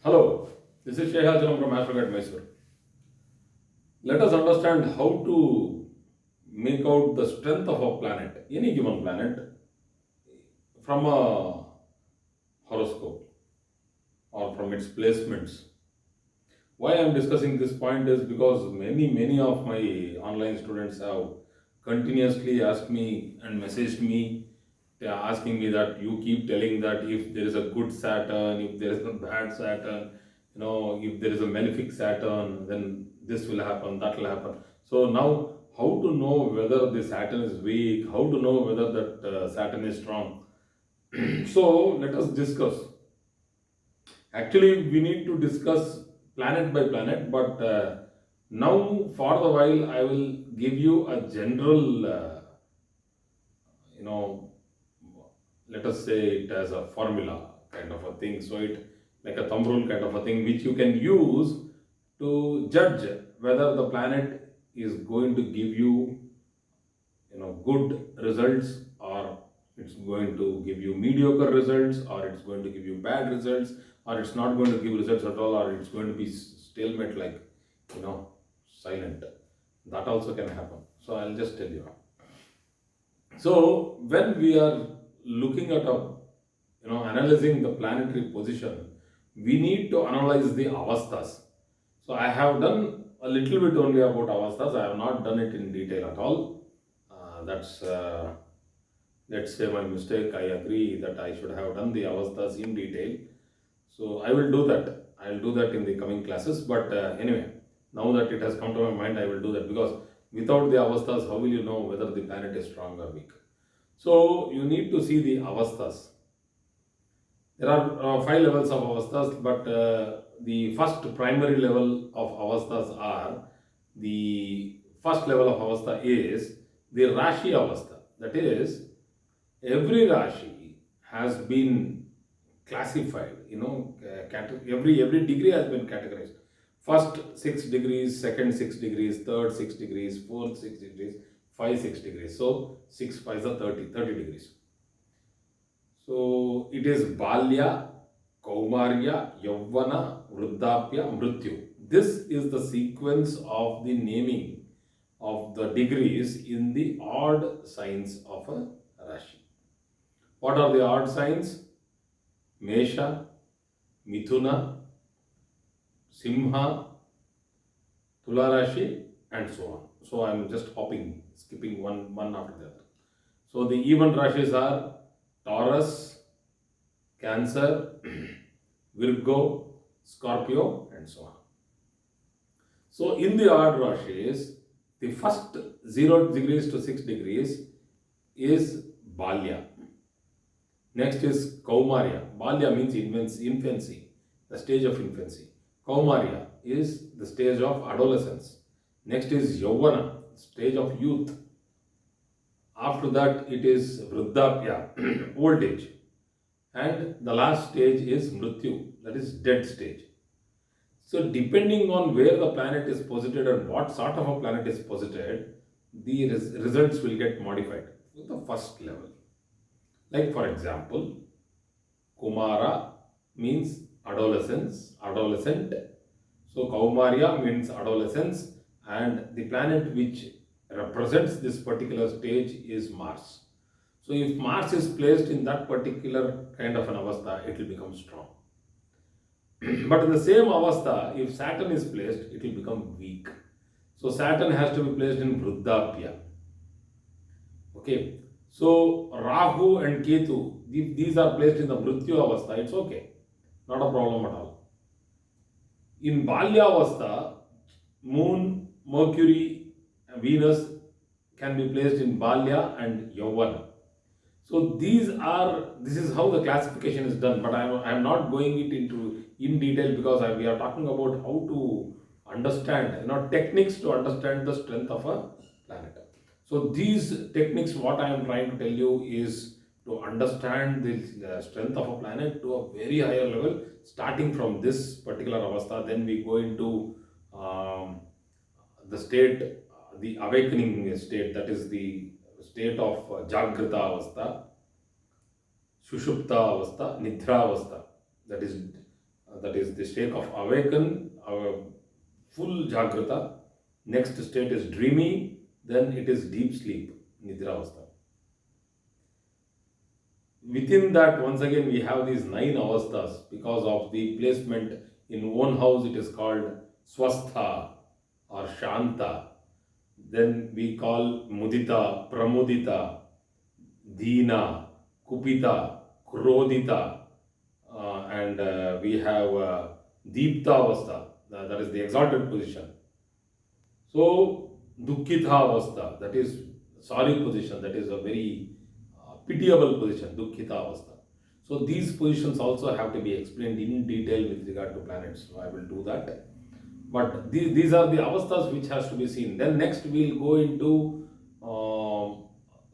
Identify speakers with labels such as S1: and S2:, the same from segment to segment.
S1: Hello, this is Shehajalam from Astroguide Mysore. Let us understand how to make out the strength of a planet, any given planet, from a horoscope or from its placements. Why I am discussing this point is because many of my online students have continuously asked me and messaged me, they are asking me that you keep telling that if there is a good Saturn, if there is a bad Saturn, if there is a malefic Saturn, then this will happen, that will happen. So now, how to know whether the Saturn is weak? How to know whether that Saturn is strong? So let us discuss. Actually, we need to discuss planet by planet, but now for the while, I will give you a general, you know, let us say it as a formula kind of a thing. So it like a thumb rule kind of a thing, which you can use to judge whether the planet is going to give you, good results, or it's going to give you mediocre results, or it's going to give you bad results, or it's not going to give results at all, or it's going to be stalemate, like, you know silent. That also can happen. So I'll just tell you. So when we are looking at analyzing the planetary position, we need to analyze the avastas. So I have done a little bit only about avastas. I have not done it in detail at all. That's let's say my mistake. I agree that I should have done the avastas in detail. So I will do that. I will do that in the coming classes. But anyway, now that it has come to my mind, I will do that, because without the avastas, how will you know whether the planet is strong or weak? So you need to see the avastas. There are five levels of avastas, but the first primary level of avastas are, the first level of avastha is the rashi avastha. That is, every rashi has been classified. Every degree has been categorized. First 6 degrees, second 6 degrees, third 6 degrees, fourth 6 degrees, 5 6 degrees. So 6 5 are 30 degrees. So it is Balya, Kaumarya, Yavvana, Vruddhapya, Mrityu. This is the sequence of the naming of the degrees in the odd signs of a Rashi. What are the odd signs? Mesha, Mithuna, Simha, Tula Rashi, and so on. So I am just skipping one after the other. So the even Rashis are Taurus, Cancer, Virgo, Scorpio, and so on. So in the odd Rashis, the first 0 degrees to 6 degrees is Balya. Next is Kaumarya. Balya means infancy, the stage of infancy. Kaumarya is the stage of adolescence. Next is Yavvana, stage of youth. After that, it is Vruddhapya, old age. And the last stage is Mrityu, that is dead stage. So depending on where the planet is posited and what sort of a planet is posited, the results will get modified to the first level. Like for example, Kumara means adolescent. So Kaumarya means adolescence, and the planet which represents this particular stage is Mars. So if Mars is placed in that particular kind of an avastha, it will become strong. But in the same avastha, if Saturn is placed, it will become weak. So Saturn has to be placed in Vruddhapya. Okay. So Rahu and Ketu, if these are placed in the Mrityu avastha, it's okay. Not a problem at all. In Balya avastha, Moon, Mercury, Venus can be placed in Balya and Yavvana. So this is how the classification is done, but I am not going it into in detail, because we are talking about how to understand, techniques to understand the strength of a planet. So these techniques, what I am trying to tell you is to understand the strength of a planet to a very higher level, starting from this particular avastha. Then we go into the state, the awakening state, that is the state of Jagrata avastha, Sushupta avastha, Nidra avastha, that is that is the state of awaken, full jagrata. Next state is dreamy, then it is deep sleep, nidravastha. Within that, once again, we have these 9 avastas. Because of the placement in one house, it is called swastha or shanta. Then we call mudita, pramudita, dina, kupita, krodita, and we have deepta avastha, that is the exalted position. So dukkitha avastha, that is sorry position, that is a very pitiable position, dukkita avastha. So these positions also have to be explained in detail with regard to planets. So I will do that. But these are the avastas which has to be seen. Then next we'll go into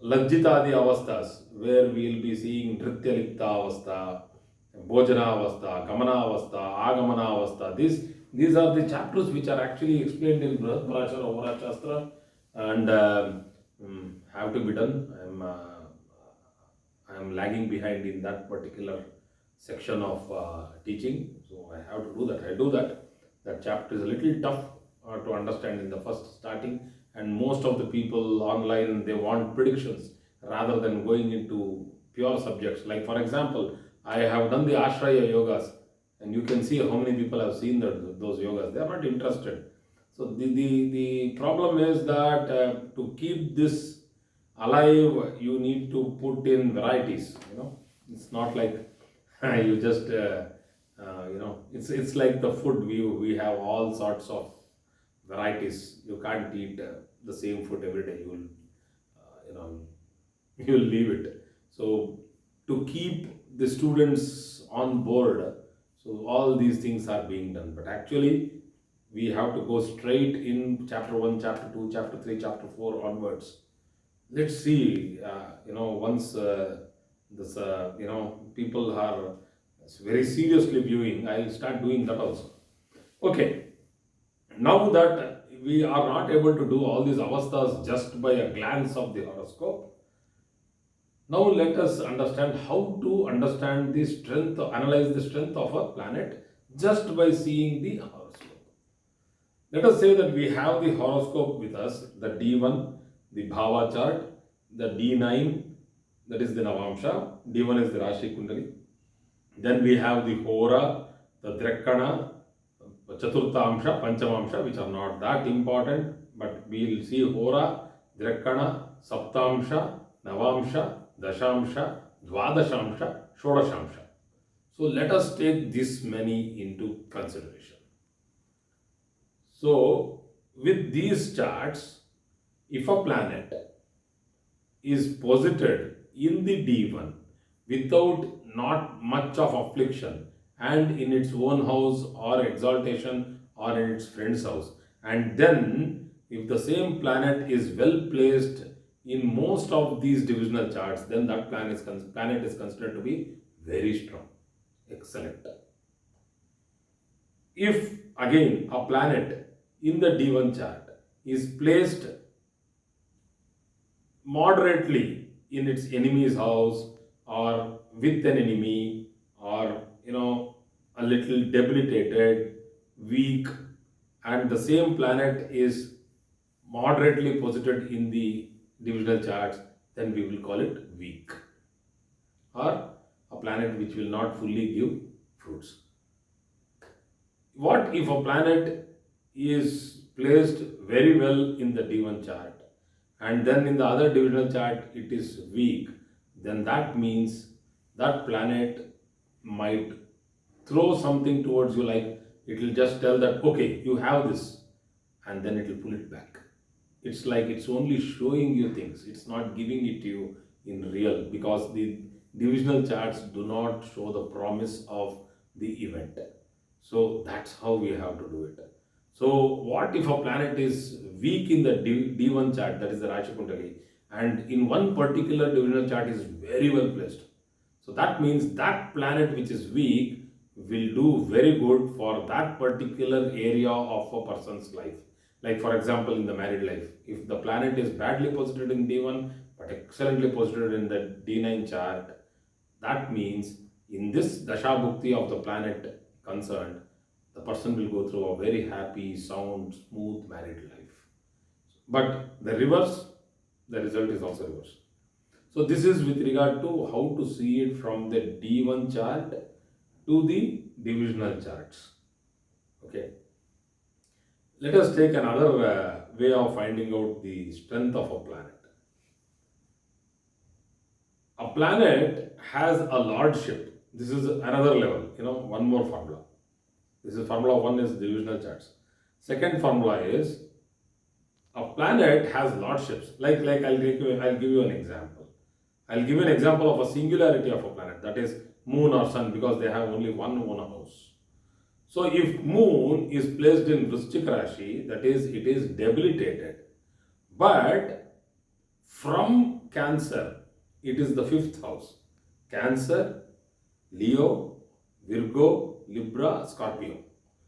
S1: lajjitadi avastas, where we'll be seeing nrityalikta avastha, bhojana avastha, gamana avastha, agamana avastha. These are the chapters which are actually explained in Brihadarashtra, Hovarashastra, and have to be done. I am lagging behind in that particular section of teaching, so I have to do that. I do that. That chapter is a little tough to understand in the first starting, and most of the people online, they want predictions rather than going into pure subjects. Like for example, I have done the Ashraya yogas, and you can see how many people have seen those yogas. They are not interested. So the problem is that to keep this alive, you need to put in varieties. It's not like you just it's like the food. We have all sorts of varieties. You can't eat the same food every day. You'll leave it. So to keep the students on board, so all these things are being done. But actually, we have to go straight in chapter 1, chapter 2, chapter 3, chapter 4 onwards. Let's see, once this, people are very seriously viewing, I'll start doing that also. Okay, now that we are not able to do all these avastas just by a glance of the horoscope, now let us understand how to understand the strength, analyze the strength of a planet just by seeing the horoscope. Let us say that we have the horoscope with us, the D1, the Bhava chart, the D9, that is the Navamsha, D1 is the Rashi Kundali. Then we have the Hora, the Drekana, Chaturthamsha, Panchamamsha, which are not that important, but we will see Hora, Drekana, Saptamsha, Navamsha, Dashamsha, Dvadashamsha, Shodashamsha. So let us take this many into consideration. So with these charts, if a planet is posited in the D1 without not much of affliction and in its own house or exaltation or in its friend's house, and then if the same planet is well placed in most of these divisional charts, then that planet is considered to be very strong, excellent. If again a planet in the D1 chart is placed moderately in its enemy's house or with an enemy, or a little debilitated, weak, and the same planet is moderately posited in the divisional charts, then we will call it weak, or a planet which will not fully give fruits. What if a planet is placed very well in the D1 chart and then in the other divisional chart it is weak? Then that means that planet might throw something towards you, like it will just tell that, okay, you have this, and then it will pull it back. It's like it's only showing you things, it's not giving it to you in real, because the divisional charts do not show the promise of the event. So that's how we have to do it. So what if a planet is weak in the D1 chart, that is the Rashi Kundali, and in one particular divisional chart is very well placed? So that means that planet which is weak will do very good for that particular area of a person's life. Like for example, in the married life, if the planet is badly posited in D1 but excellently posited in the D9 chart, that means in this Dasha Bhukti of the planet concerned, the person will go through a very happy, sound, smooth married life. But the reverse, the result is also reverse. So this is with regard to how to see it from the D1 chart to the divisional charts. Okay. Let us take another way of finding out the strength of a planet. A planet has a lordship. This is another level, one more formula. This is formula one is divisional charts. Second formula is a planet has lordships. Like I'll give you an example. I'll give you an example of a singularity of a planet, that is moon or sun, because they have only one own house. So if moon is placed in Wrishchik Rashi, that is, it is debilitated. But from Cancer, it is the fifth house. Cancer, Leo, Virgo, Libra, Scorpio.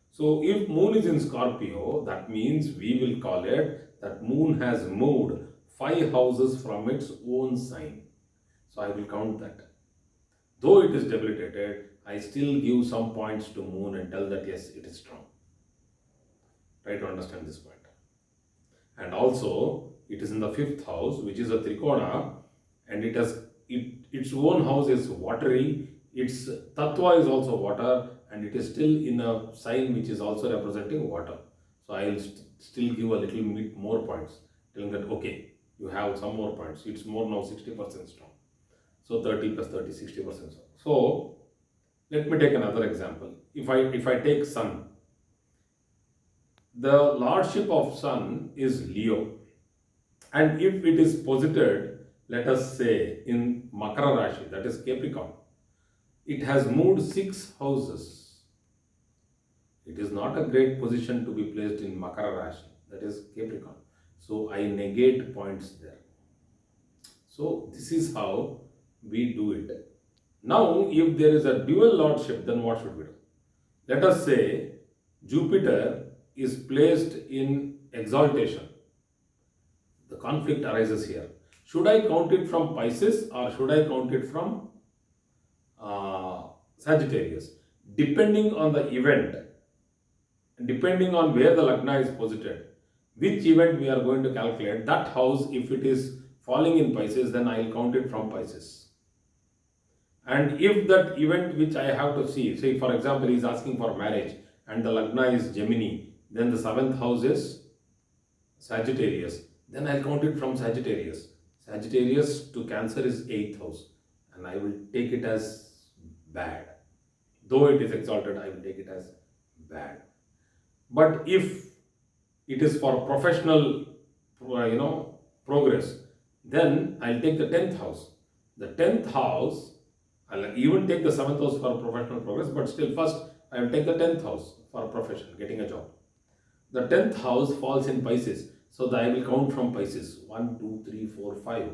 S1: So if moon is in Scorpio, that means we will call it that moon has moved 5 houses from its own sign. So I will count that. Though it is debilitated, I still give some points to moon and tell that yes, it is strong. Try to understand this point. And also, it is in the fifth house, which is a trikona, and its own house is watery. Its tattva is also water, and it is still in a sign which is also representing water. So I will still give a little bit more points, telling that okay, you have some more points. It's more now 60% strong. So 30 plus 30, 60%. So let me take another example. If I take sun, the lordship of sun is Leo, and if it is posited, let us say in Makara Rashi, that is Capricorn, it has moved 6 houses. It is not a great position to be placed in Makara Rashi, that is Capricorn. So I negate points there. So this is how we do it. Now, if there is a dual lordship, then what should we do? Let us say Jupiter is placed in exaltation. The conflict arises here. Should I count it from Pisces or should I count it from Sagittarius? Depending on the event, depending on where the Lagna is posited, which event we are going to calculate, that house, if it is falling in Pisces, then I will count it from Pisces. And if that event which I have to see, say for example, he is asking for marriage and the Lagna is Gemini, then the 7th house is Sagittarius, then I'll count it from Sagittarius. Sagittarius to Cancer is 8th house, and I will take it as bad. Though it is exalted, I will take it as bad. But if it is for professional, progress, then I'll take the 10th house. The 10th house, I'll even take the 7th house for professional progress, but still first I will take the 10th house for a profession, getting a job. The 10th house falls in Pisces, so I will count from Pisces. 1, 2, 3, 4, 5.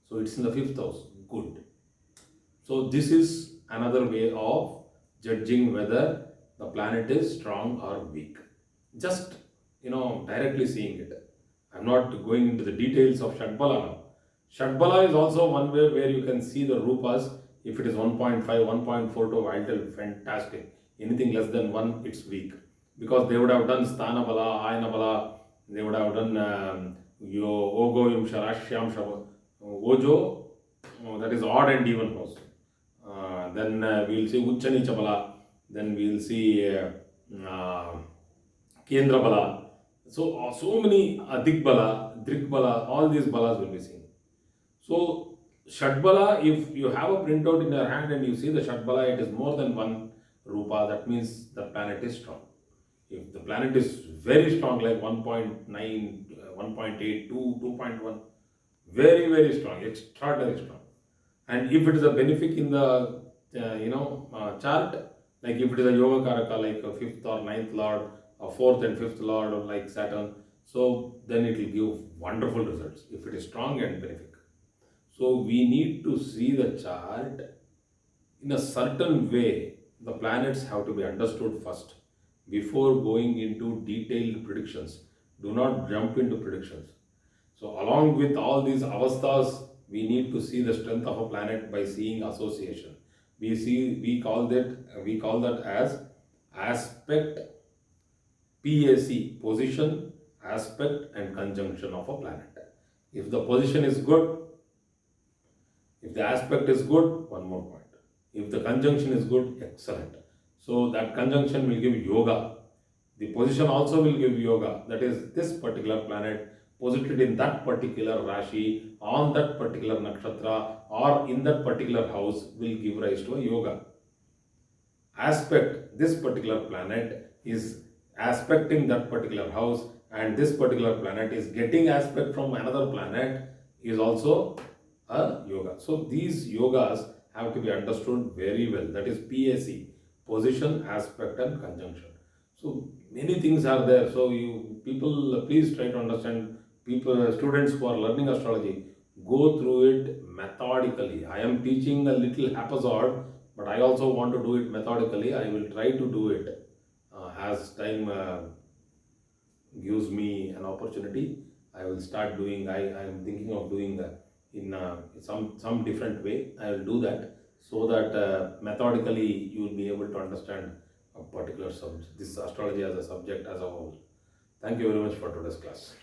S1: So it's in the 5th house. Good. So this is another way of judging whether the planet is strong or weak. Just, directly seeing it. I'm not going into the details of Shadbala now. Shadbala is also one way where you can see the rupas. If it is 1.5, 1.42, I'll tell fantastic. Anything less than 1, it's weak. Because they would have done Sthana Bala, Ayana Bala, they would have done Ogo Yum Sharashyam Shaba, Ojo, that is odd and even house. Then we'll see Uchchani Chabala, then we'll see Kendra Bala. So many Adik Bala, Drik Bala, all these Balas will be seen. So Shadbala, if you have a printout in your hand and you see the Shadbala, it is more than 1 rupa, that means the planet is strong. If the planet is very strong, like 1.9, 1.8, 2.1, very, very strong, extraordinary strong. And if it is a benefic in the, chart, like if it is a Yoga Karaka, like a 5th or 9th Lord, a 4th and 5th Lord, or like Saturn, so then it will give wonderful results if it is strong and benefic. So we need to see the chart in a certain way. The planets have to be understood first before going into detailed predictions. Do not jump into predictions. So along with all these avastas, we need to see the strength of a planet by seeing association. We call that as aspect, PAC, position, aspect and conjunction of a planet. If the position is good, if the aspect is good, one more point. If the conjunction is good, excellent. So that conjunction will give yoga. The position also will give yoga. That is, this particular planet posited in that particular rashi, on that particular nakshatra, or in that particular house will give rise to a yoga. Aspect, this particular planet is aspecting that particular house, and this particular planet is getting aspect from another planet, is also a yoga. So these yogas have to be understood very well. That is PAC, position, aspect and conjunction. So many things are there. So you people please try to understand. People, students who are learning astrology, go through it methodically. I am teaching a little haphazard, but I also want to do it methodically. I will try to do it as time gives me an opportunity. I will start doing. I am thinking of doing in some different way. I will do that so that methodically you will be able to understand a particular subject, this astrology as a subject as a whole. Thank you very much for today's class.